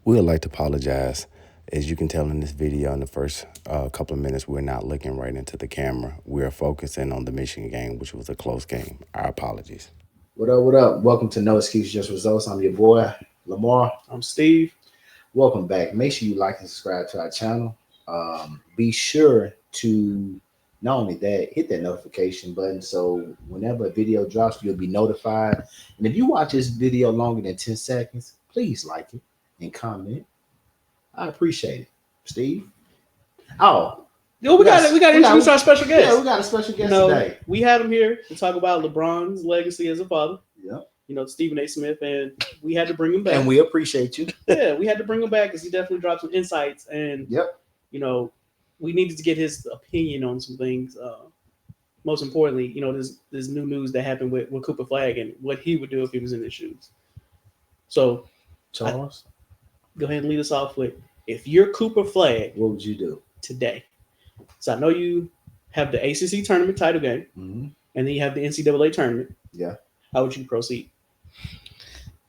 We would like to apologize. As you can tell in this video, in the first couple of minutes, we're not looking right into the camera. We're focusing on the Michigan game, which was a close game. Our apologies. What up? What up? Welcome to No Excuse Just Results. I'm your boy Lamar. I'm Steve. Welcome back. Make sure you like and subscribe to our channel. Be sure to not only that, hit that notification button so whenever a video drops, you'll be notified. And if you watch this video longer than 10 seconds, please like it and comment. I appreciate it. Steve. Oh, Yo, we got to introduce our special guest. Yeah, we got a special guest today. We had him here to talk about LeBron's legacy as a father. Yep. Stephen A. Smith, and we had to bring him back. And we appreciate you. Yeah, we had to bring him back because he definitely dropped some insights, and we needed to get his opinion on some things. Most importantly, this new news that happened with Cooper Flagg and what he would do if he was in his shoes. So, Charles, go ahead and lead us off with, if you're Cooper Flagg, what would you do today? So I know you have the ACC tournament title game, and then you have the NCAA tournament. Yeah. How would you proceed?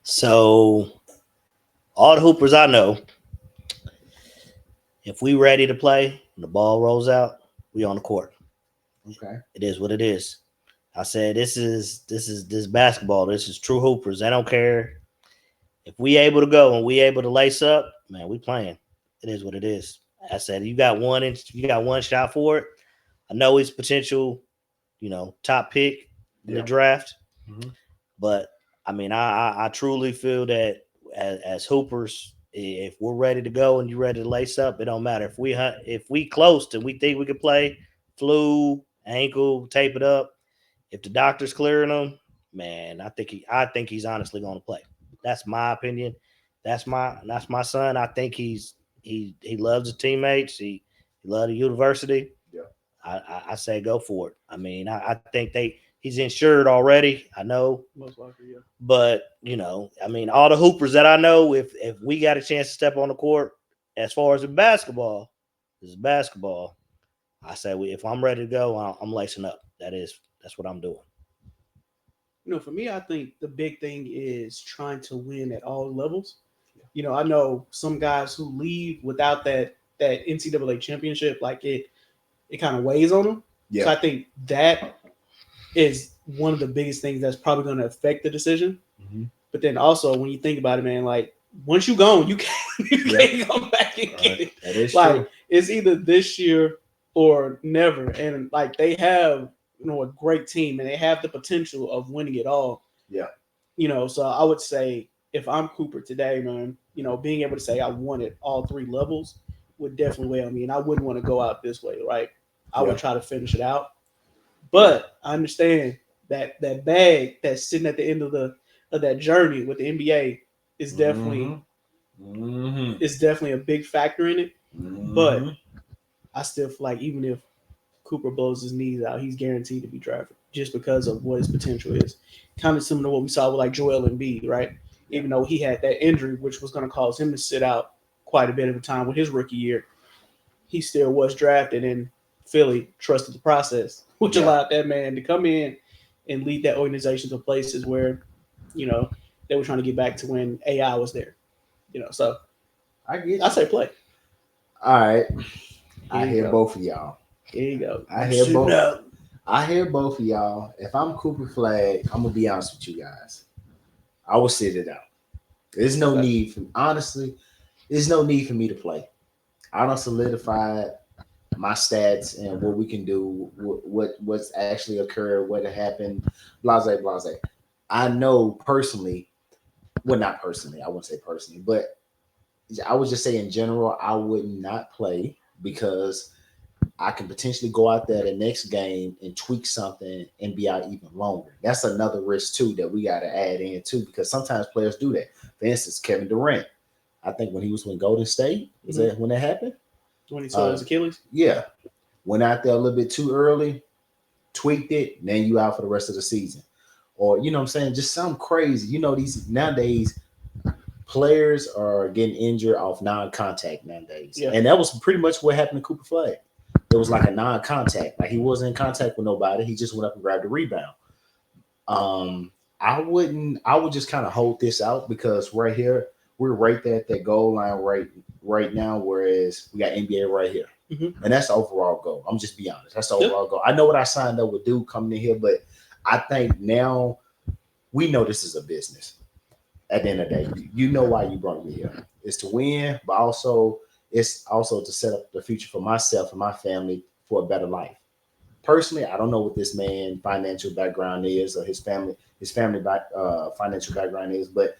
So, all the hoopers I know, if we ready to play, and the ball rolls out, we on the court. Okay. It is what it is. I said this is basketball. This is true hoopers. They don't care if we able to go and we able to lace up. Man, we playing. It is what it is. I said you got one shot for it. I know he's potential, top pick in the draft, but I mean, I truly feel that as hoopers, if we're ready to go and you're ready to lace up, it don't matter if we close and we think we can play, flu, ankle, tape it up. If the doctor's clearing him, man, I think he's honestly going to play. That's my opinion. That's my son. I think he loves his teammates. He loves the university. Yeah. I say go for it. I mean, I think he's insured already. I know. Most likely, yeah. But, I mean, all the hoopers that I know, if we got a chance to step on the court, as far as the basketball, this is basketball. I say if I'm ready to go, I'm lacing up. That's what I'm doing. For me, I think the big thing is trying to win at all levels. I know some guys who leave without that NCAA championship, like it kind of weighs on them. Yeah. So I think that is one of the biggest things that's probably going to affect the decision. Mm-hmm. But then also, when you think about it, man, like once you gone, you can't come back and get it. That is like true. It's either this year or never. And like they have, a great team and they have the potential of winning it all. Yeah. So I would say if I'm Cooper today, man, being able to say I won at all three levels would definitely weigh on me. And I wouldn't want to go out this way, right? I would try to finish it out. But I understand that bag that's sitting at the end of that journey with the NBA is definitely is definitely a big factor in it. But I still feel like even if Cooper blows his knees out, he's guaranteed to be drafted just because of what his potential is. Kind of similar to what we saw with like Joel Embiid, right? Even though he had that injury, which was going to cause him to sit out quite a bit of the time with his rookie year, he still was drafted, and Philly trusted the process, which allowed that man to come in and lead that organization to places where, they were trying to get back to when AI was there. So I say play. All right. I hear both of y'all. Here you go. I hear both of y'all. If I'm Cooper Flagg, I'm gonna be honest with you guys. I will sit it out. There's no need for me to play. I don't solidify my stats and what we can do, what's actually occurred, what happened, blase. I know personally, well, not personally, I wouldn't say personally, but I would just say in general, I would not play because I can potentially go out there the next game and tweak something and be out even longer. That's another risk too that we got to add in too, because sometimes players do that. For instance, Kevin Durant, I think when he was with Golden State, was that when that happened? When he tore his Achilles? Yeah. Went out there a little bit too early, tweaked it, and then you out for the rest of the season. Or, you know what I'm saying? Just something crazy. These nowadays, players are getting injured off non-contact nowadays. Yeah. And that was pretty much what happened to Cooper Flagg. It was like a non-contact. Like he wasn't in contact with nobody. He just went up and grabbed the rebound. I would just kind of hold this out because right here, we're right there at that goal line right now, whereas we got NBA right here. Mm-hmm. And that's the overall goal. I'm just be honest. That's the overall goal. I know what I signed up with Duke coming in here, but I think now we know this is a business. At the end of the day, you know why you brought me here. It's to win, but also it's also to set up the future for myself and my family for a better life. Personally, I don't know what this man financial background is or his family financial background is, but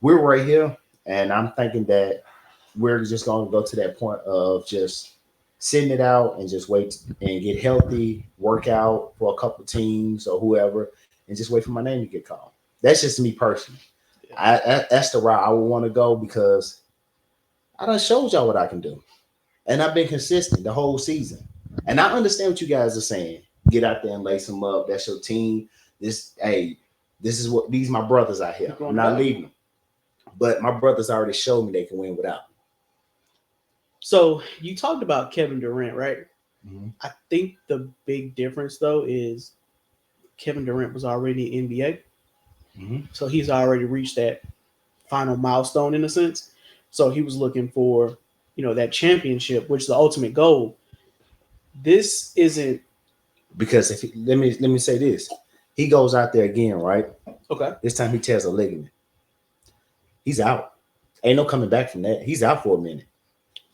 we're right here, and I'm thinking that we're just going to go to that point of just sitting it out and just wait and get healthy, work out for a couple teams or whoever, and just wait for my name to get called. That's just me personally. That's the route I would want to go because I done showed y'all what I can do, and I've been consistent the whole season. And I understand what you guys are saying. Get out there and lace them up. That's your team. This is these my brothers out here. I'm not leaving them. But my brothers already showed me they can win without me. So you talked about Kevin Durant, right? Mm-hmm. I think the big difference though is Kevin Durant was already in the NBA. Mm-hmm. So he's already reached that final milestone in a sense. So he was looking for, that championship, which is the ultimate goal. This isn't because let me say this. He goes out there again, right? Okay. This time he tears a ligament. He's out. Ain't no coming back from that. He's out for a minute.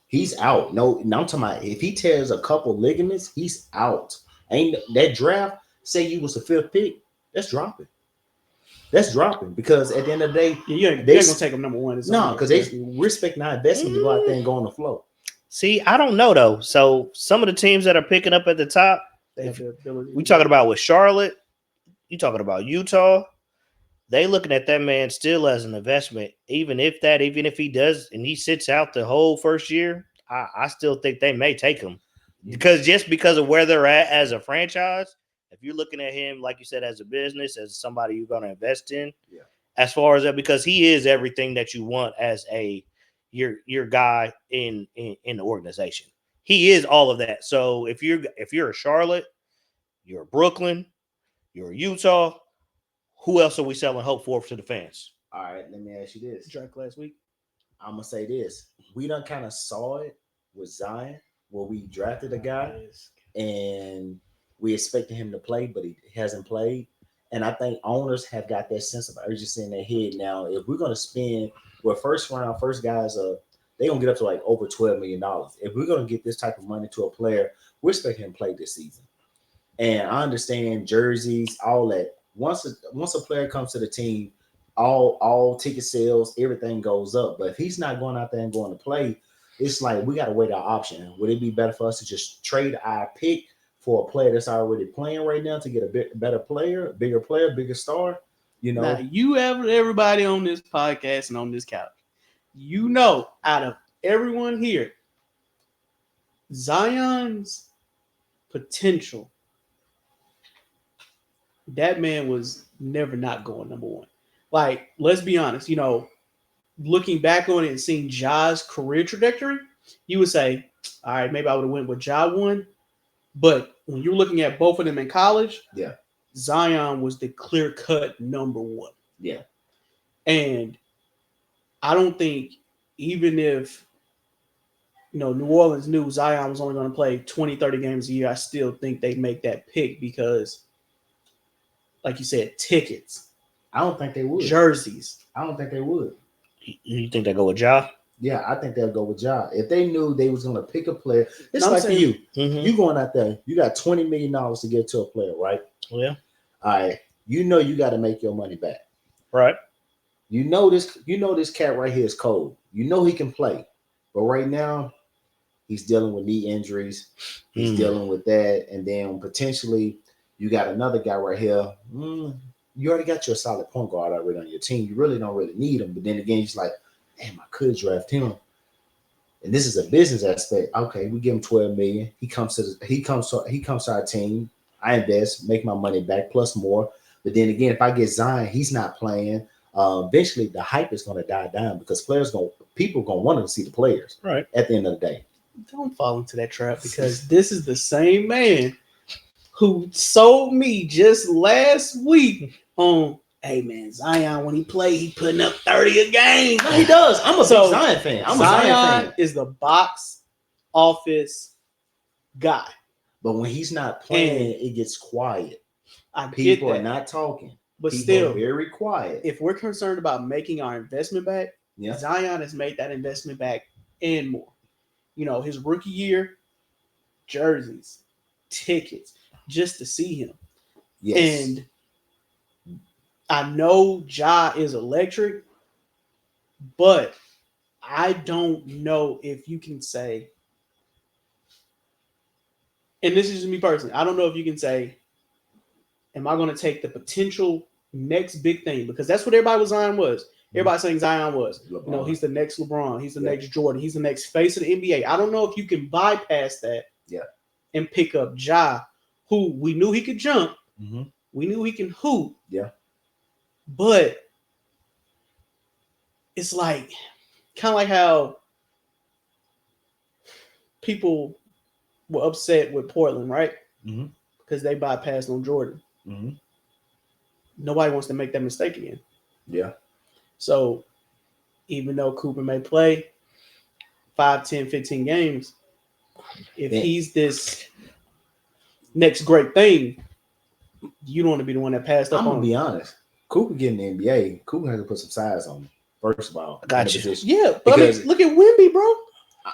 He's out. No, I'm talking about if he tears a couple ligaments, he's out. Ain't that draft, say you was the 5th pick, that's dropping. That's dropping because at the end of the day, you ain't gonna take him number one. No, because they respect our investment to go out there and go on the floor. See, I don't know though. So some of the teams that are picking up at the top, they have the ability. We talking about with Charlotte, you talking about Utah. They looking at that man still as an investment. Even if he does and he sits out the whole first year, I still think they may take him because of where they're at as a franchise. If you're looking at him, like you said, as a business, as somebody you're going to invest in, as far as that, because he is everything that you want as your guy in the organization. He is all of that. So if you're a Charlotte, you're a Brooklyn, you're a Utah, who else are we selling hope for to the fans? All right, let me ask you this. Draft last week. I'm gonna say this. We done kind of saw it with Zion, where we drafted a guy and we expected him to play, but he hasn't played. And I think owners have got that sense of urgency in their head now. If we're gonna spend first guys they're gonna get up to like over $12 million. If we're gonna get this type of money to a player, we're expecting him to play this season. And I understand jerseys, all that. Once a player comes to the team, all ticket sales, everything goes up. But if he's not going out there and going to play, it's like we got to wait our option. Would it be better for us to just trade our pick for a player that's already playing right now to get a better player, bigger star? Now, everybody on this podcast and on this couch, out of everyone here, Zion's potential, that man was never not going number one. Like, let's be honest, looking back on it and seeing Ja's career trajectory, you would say, all right, maybe I would have went with Ja 1. But when you're looking at both of them in college, Zion was the clear-cut number one. Yeah. And I don't think even if, New Orleans knew Zion was only going to play 20, 30 games a year, I still think they'd make that pick because, like you said, tickets. I don't think they would. Jerseys. I don't think they would. You think they go with Ja? Yeah, I think they'll go with Ja. If they knew they was going to pick a player, it's like for you. Mm-hmm. You going out there, you got $20 million to get to a player, right? Yeah. All right. You got to make your money back. Right. This cat right here is cold. He can play. But right now, he's dealing with knee injuries. He's dealing with that. And then potentially you got another guy right here. You already got your solid point guard already on your team. You really don't really need him. But then again, he's like, damn, I could draft him. And this is a business aspect. Okay, we give him $12 million. He comes to our team. I invest, make my money back plus more. But then again, if I get Zion, he's not playing. Eventually, the hype is going to die down because people are going to want to see the players. Right. At the end of the day. Don't fall into that trap because this is the same man who sold me just last week on Hey man, Zion when he play, he putting up 30 a game. No, he does. I'm a big So, Zion fan. I'm a Zion Zion fan. is the box office guy. But when he's not playing, it gets quiet. I People get that, are not talking. but People still, are very quiet. if we're concerned about making our investment back, Yeah. Zion has made that investment back and more. You know, his rookie year, jerseys, tickets, just to see him. Yes. And I know Ja is electric, but I don't know if you can say, and this is just me personally, I don't know if you can say, am I going to take the potential next big thing? Because that's what everybody with Zion was. Everybody saying Zion was. LeBron. You know, he's the next LeBron. He's the Yeah. next Jordan. He's the next face of the NBA. I don't know if you can bypass that and pick up Ja, who we knew he could jump. Mm-hmm. We knew he can hoop. Yeah. But it's like, kind of like how people were upset with Portland, right? Mm-hmm. Because they bypassed on Jordan. Mm-hmm. Nobody wants to make that mistake again. Yeah. So even though Cooper may play 5, 10, 15 games, if he's this next great thing, you don't want to be the one that passed up I'm on going to be honest. Cooper getting the NBA, Cooper has to put some size on him, first of all. Got you. Yeah, but I mean, look at Wemby, bro.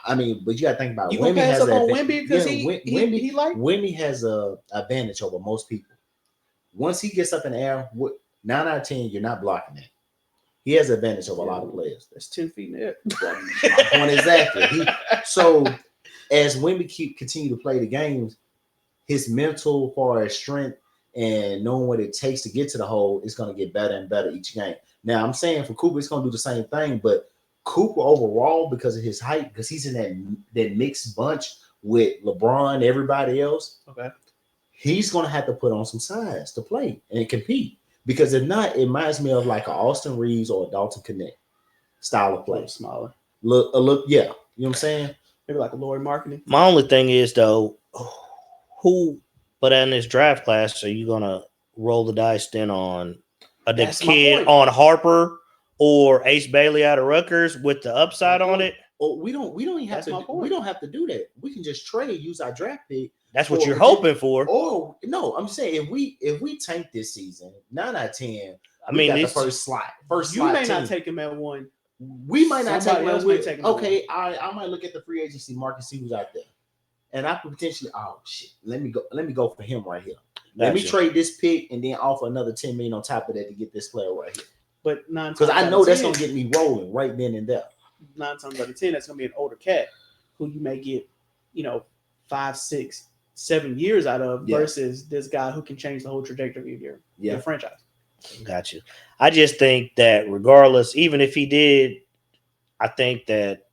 I mean, but you got to think about You Wemby gonna pass has up on Wemby because he like Wemby has a advantage over most people. Once he gets up in the air, 9 out of 10, you're not blocking that. He has an advantage over a lot of players. That's 10 feet in the air. My point exactly. So as Wemby continue to play the games, his mental, far as strength and knowing what it takes to get to the hole is going to get better and better each game. Now I'm saying for Cooper, it's going to do the same thing, but Cooper overall, because of his height, because he's in that mixed bunch with LeBron, everybody else. Okay. He's going to have to put on some size to play and compete. Because if not, it reminds me of like a Austin Reeves or a Dalton Connect style of play. Smaller. Look, yeah. You know what I'm saying? Maybe like a Lori Marketing. My only thing is, though, who, but in this draft class, are you going to roll the dice then on the kid on Harper or Ace Bailey out of Rutgers with the upside on it? Well, we don't even have to. We don't have to do that. We can just trade, use our draft pick. That's what you're hoping for. Or no, I'm saying if we tank this season, 9 out of 10. I mean, got the first slot. You may not take him at 1. We might not take him at 1. Okay, I might look at the free agency market, see who's out there, and I could potentially. Oh shit, let me go for him right here. Let me trade this pick and then offer another $10 million on top of that to get this player right here. But 9 because I know that's gonna get me rolling right then and there. 9 times out of 10, that's gonna be an older cat who you may get, 5, 6, 7 years out of versus this guy who can change the whole trajectory of your franchise. Got you. I just think that regardless, even if he did, I think that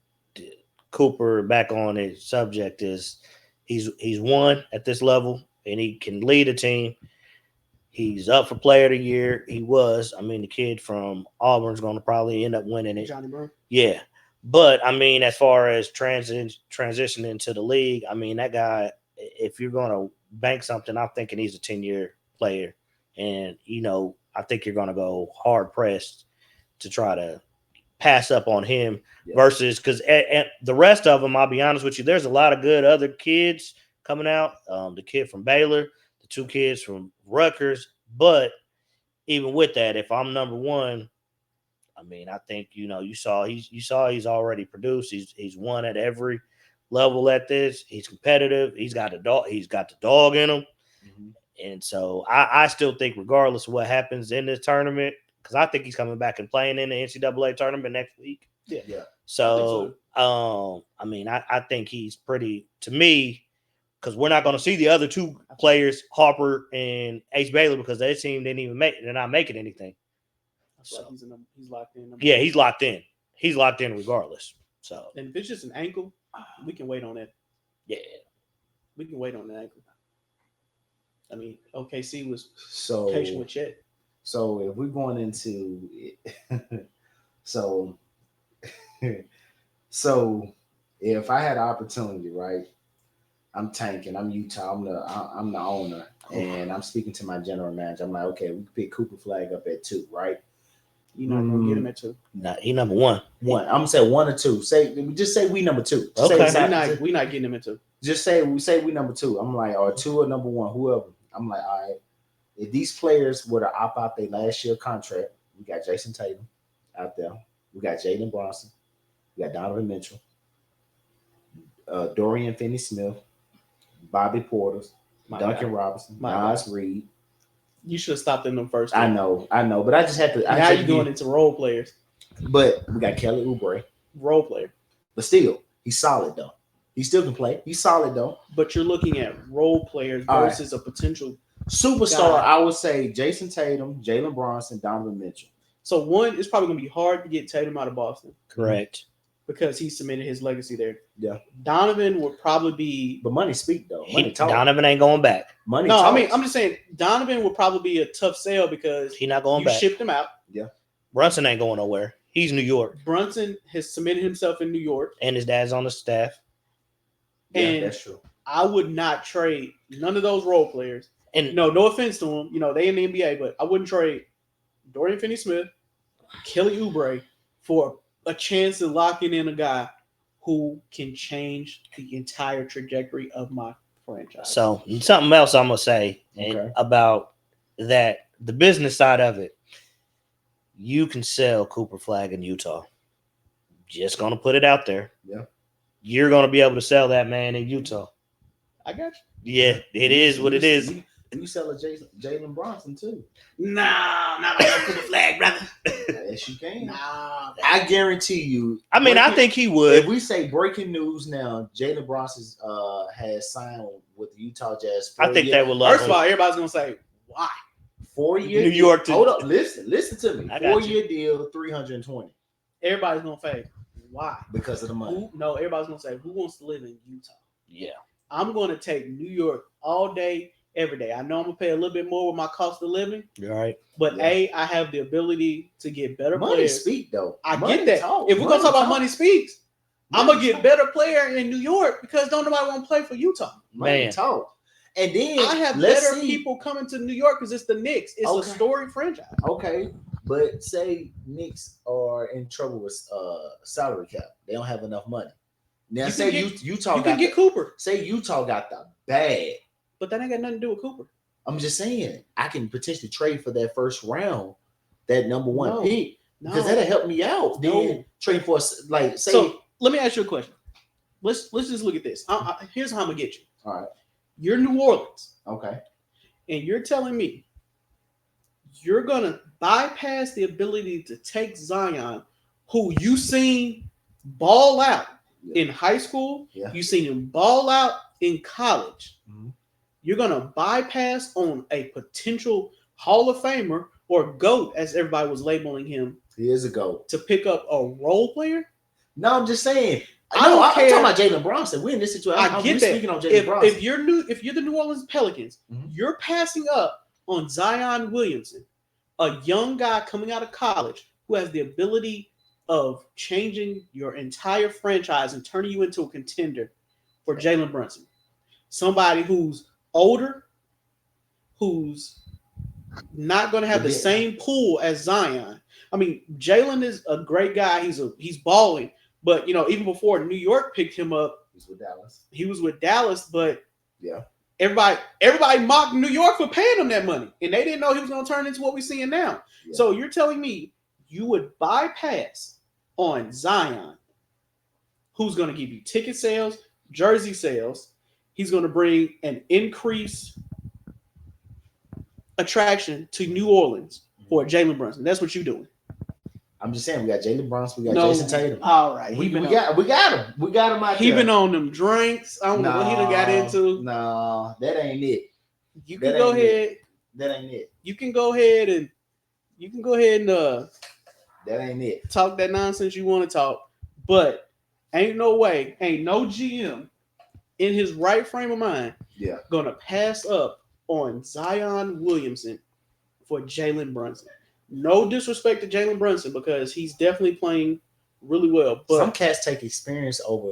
Cooper, back on his subject, is he's won at this level and he can lead a team. He's up for player of the year. He was. I mean, the kid from Auburn's going to probably end up winning it. Johnny Brown. Yeah. But, I mean, as far as transitioning to the league, I mean, that guy, if you're going to bank something, I'm thinking he's a 10-year player. And, I think you're going to go hard-pressed to try to pass up on him versus – because the rest of them, I'll be honest with you, there's a lot of good other kids coming out. The kid from Baylor, the 2 kids from Rutgers. But even with that, if I'm number 1, I mean, I think, you saw he's already produced. He's won at every level at this. He's competitive. He's got the dog in him. Mm-hmm. And so I still think regardless of what happens in this tournament, because I think he's coming back and playing in the NCAA tournament next week. Yeah. So, I mean, I think he's pretty, to me, because we're not going to see the other 2 players, Harper and Ace Bailey, because their team didn't even make it. They're not making anything. So he's locked in. Yeah, he's locked in. He's locked in regardless. So, and if it's just an ankle, we can wait on it. Yeah, we can wait on the ankle. I mean, OKC was so patient with Chet. So if we're going into so if I had an opportunity, right, I'm tanking. I'm Utah. I'm the owner, and I'm speaking to my general manager. I'm like, okay, we can pick Cooper Flagg up at 2, right? You're not gonna get him at 2. Nah, he number 1. One. I'm gonna say 1 or 2. Just say we number 2. Just Okay. say We not getting him at 2. Just say we number 2. I'm like, or 2 or number 1, whoever. I'm like, all right. If these players were to opt out their last year contract, we got Jason Tatum out there. We got Jalen Bronson. We got Donovan Mitchell. Dorian Finney-Smith. Bobby Portis. Duncan Robinson. Nas Reed. You should have stopped in them first. I know, but I just have to. Now you're going into role players. But we got Kelly Oubre, role player. But still, he's solid though. He still can play. He's solid though. But you're looking at role players versus a potential superstar. guy. I would say Jason Tatum, Jalen Bronson, Donovan Mitchell. So one, it's probably going to be hard to get Tatum out of Boston. Correct. Because he cemented his legacy there. Yeah. Donovan would probably be. But money speak though. Money talk. Donovan ain't going back. Money. No, talks. I mean I'm just saying Donovan would probably be a tough sell because he not going back. You shipped him out. Yeah. Brunson ain't going nowhere. He's New York. Brunson has cemented himself in New York. And his dad's on the staff. And that's true. I would not trade none of those role players. And no offense to them, they in the NBA, but I wouldn't trade Dorian Finney-Smith, Kelly Oubre for a chance of locking in a guy who can change the entire trajectory of my franchise. So something else I'm gonna say about that, the business side of it. You can sell Cooper Flagg in Utah. Just gonna put it out there. Yeah. You're gonna be able to sell that man in Utah. I got you. Yeah, it is what it is. You sell a Jalen Bronson too. Nah, not like Cooper Flagg, brother. Yes, you can. Nah, I guarantee you. I mean, I think he would. If we say breaking news now, Jalen Bronson has signed with the Utah Jazz. I think they would love him. First of all, everybody's gonna say why. 4-year New York. Hold up, listen to me. 4-year deal, 320. Everybody's gonna say why? Because of the money. Everybody's gonna say who wants to live in Utah? Yeah. I'm gonna take New York all day, every day. I know I'm gonna pay a little bit more with my cost of living. You're right. But I have the ability to get better money players. Speak though. I money get that. Talk. If we're gonna talk about money speaks, I'm gonna get talk. better player in New York because don't nobody want to play for Utah. Money talk. And then I have better people coming to New York because it's the Knicks. It's a storied franchise. Okay, but say Knicks are in trouble with salary cap. They don't have enough money. Now say Utah. You can get Cooper. Say Utah got the bag. But that ain't got nothing to do with Cooper. I'm just saying I can potentially trade for that first round, that number 1 pick, because that'll help me out. Then trade for say. So let me ask you a question. Let's just look at this. Here's how I'm gonna get you. All right. You're New Orleans. Okay. And you're telling me you're gonna bypass the ability to take Zion, who you seen ball out in high school. Yeah. You seen him ball out in college. Mm-hmm. You're gonna bypass on a potential Hall of Famer or GOAT, as everybody was labeling him. He is a GOAT. To pick up a role player. No, I'm just saying. I'm talking about Jalen Bronson. We're in this situation. I get that. Speaking on Jalen Bronson. If you're the New Orleans Pelicans, you're passing up on Zion Williamson, a young guy coming out of college who has the ability of changing your entire franchise and turning you into a contender for Jalen Brunson. Somebody who's older, who's not going to have the same pull as Zion. I mean, Jalen is a great guy. He's balling. But, even before New York picked him up, he was with Dallas. But everybody mocked New York for paying him that money. And they didn't know he was going to turn into what we're seeing now. Yeah. So you're telling me you would bypass on Zion, who's going to give you ticket sales, jersey sales. He's going to bring an increased attraction to New Orleans for Jalen Brunson. That's what you're doing. I'm just saying, we got Jalen Bronson, we got Jason Tatum. All right, we got him. We got him out there. He been on them drinks. I don't know what he done got into. No, that ain't it. You can go ahead. That ain't it. You can go ahead and that ain't it. Talk that nonsense you want to talk, but ain't no GM in his right frame of mind gonna pass up on Zion Williamson for Jalen Brunson. No disrespect to Jalen Brunson because he's definitely playing really well. But some cats take experience over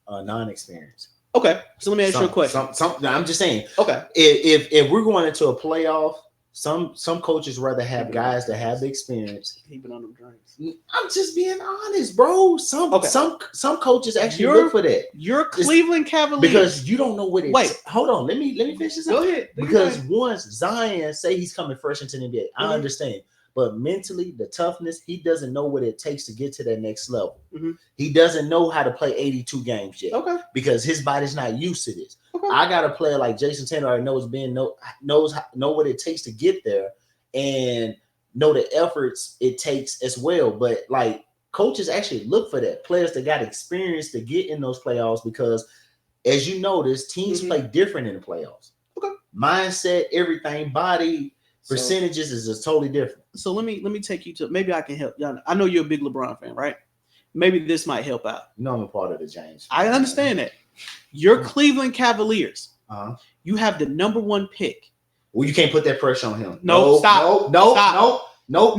non-experience. Okay, so let me ask you a question. I'm just saying. Okay, If we're going into a playoff, some coaches rather have guys that have the experience. keeping on them drinks. I'm just being honest, bro. Some coaches actually look for that. You're Cleveland Cavaliers because you don't know what it. Wait, hold on. Let me finish this. Go ahead. Because once Zion say he's coming fresh into the NBA, I understand. But mentally, the toughness, he doesn't know what it takes to get to that next level. Mm-hmm. He doesn't know how to play 82 games yet. Okay. Because his body's not used to this. Okay. I got a player like Jason Taylor already knows what it takes to get there and know the efforts it takes as well. But like coaches actually look for that. Players that got experience to get in those playoffs because as you notice, teams play different in the playoffs. Okay. Mindset, everything, body. Percentages is just totally different. So let me take you to maybe I can help you. I know you're a big LeBron fan, right? Maybe this might help out. You know I'm a part of the James. I understand that. You're Cleveland Cavaliers. Uh-huh. You have the number 1 pick. Well, you can't put that pressure on him. No, stop. No. I'm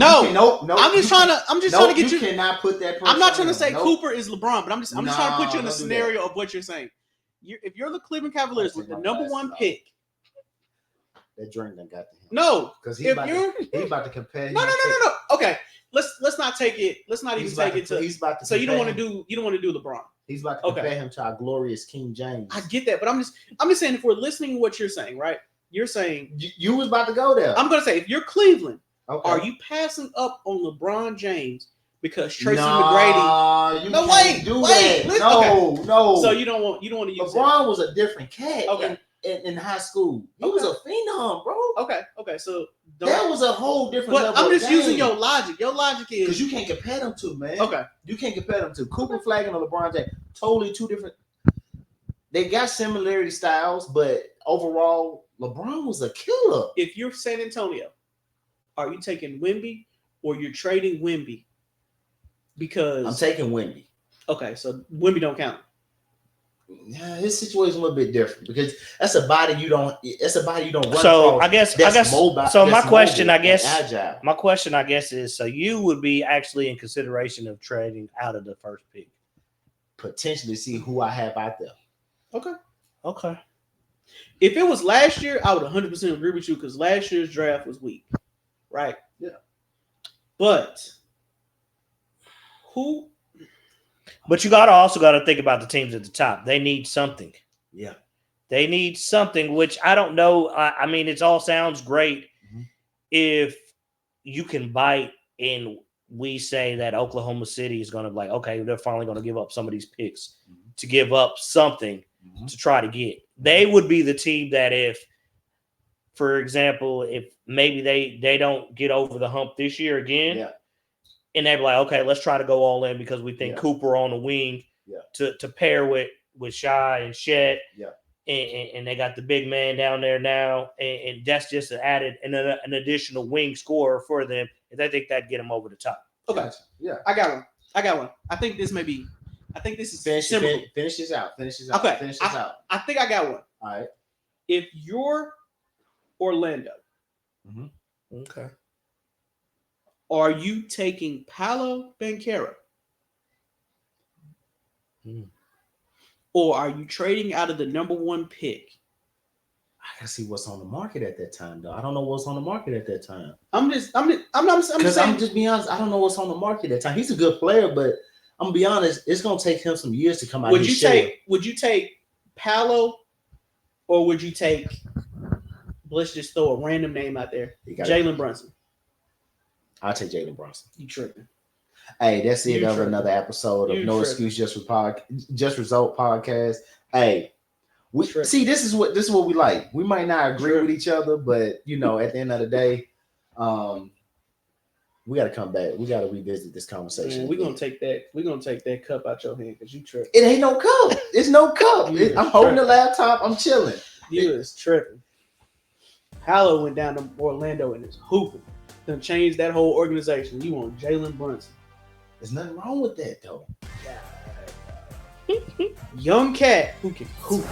just trying to get you. You cannot put that pressure. I'm not trying to on say him. Cooper is LeBron, but I'm just trying to put you in a scenario of what you're saying. If you're the Cleveland Cavaliers with the number 1 pick. That drink done got to him. No, because he's about to compare. No. Okay, let's not take it. Let's not even take it to. He's about to. So you don't want to do LeBron. He's about to compare him to our glorious King James. I get that, but I'm just saying if we're listening to what you're saying, right? You're saying you was about to go there. I'm gonna say if you're Cleveland, are you passing up on LeBron James because Tracy McGrady? No, wait. No. So you don't want to use LeBron was a different cat. Okay. In high school, he was a phenom, bro. Okay. So that was a whole different level. I'm just using your logic. Your logic is because you can't compare them to, man. Okay, you can't compare them to Cooper Flagg and LeBron James. Totally two different. They got similarity styles, but overall, LeBron was a killer. If you're San Antonio, are you taking Wemby or you're trading Wemby? Because I'm taking Wemby. Okay, so Wemby don't count. Yeah, his situation is a little bit different because that's a body you don't run. So across. I guess mobile, so. My question, agile. My question, I guess, is so you would be actually in consideration of trading out of the first pick, potentially see who I have out there. Okay. If it was last year, I would 100% agree with you because last year's draft was weak, right? Yeah. But who? But you also got to think about the teams at the top. They need something. Yeah. They need something, which I don't know. I mean, it all sounds great if you can bite and we say that Oklahoma City is going to be like, okay, they're finally going to give up some of these picks to give up something to try to get. They would be the team that if, for example, if maybe they don't get over the hump this year again, and they'd be like, okay, let's try to go all in because we think Cooper on the wing to pair with Shai and Shet. Yeah. And they got the big man down there now. And that's just an additional wing scorer for them. And I think that'd get them over the top. Okay. Yeah. I got one. I think this is similar. Finish this out. Okay. Finish this out. I think I got one. All right. If you're Orlando, Okay. are you taking Paolo Banchero? Or are you trading out of the number 1 pick? I gotta see what's on the market at that time, though. I don't know what's on the market at that time. I'm just being honest. I don't know what's on the market at that time. He's a good player, but I'm gonna be honest. It's gonna take him some years to come out. Would you take Paolo, or would you take? Let's just throw a random name out there. Jalen Brunson. I'll take Jalen Brunson. You tripping? Hey, that's it. Of another episode of No Excuse Just Result podcast. Hey, see this is what we like. We might not agree with each other, but at the end of the day, we got to come back. We got to revisit this conversation. We're gonna take that cup out your hand because you tripping. It ain't no cup. It's no cup. I'm holding the laptop. I'm chilling. You is tripping. Paolo went down to Orlando and is hooping. Done changed that whole organization. You want Jalen Brunson. There's nothing wrong with that, though. Young cat who can hoop.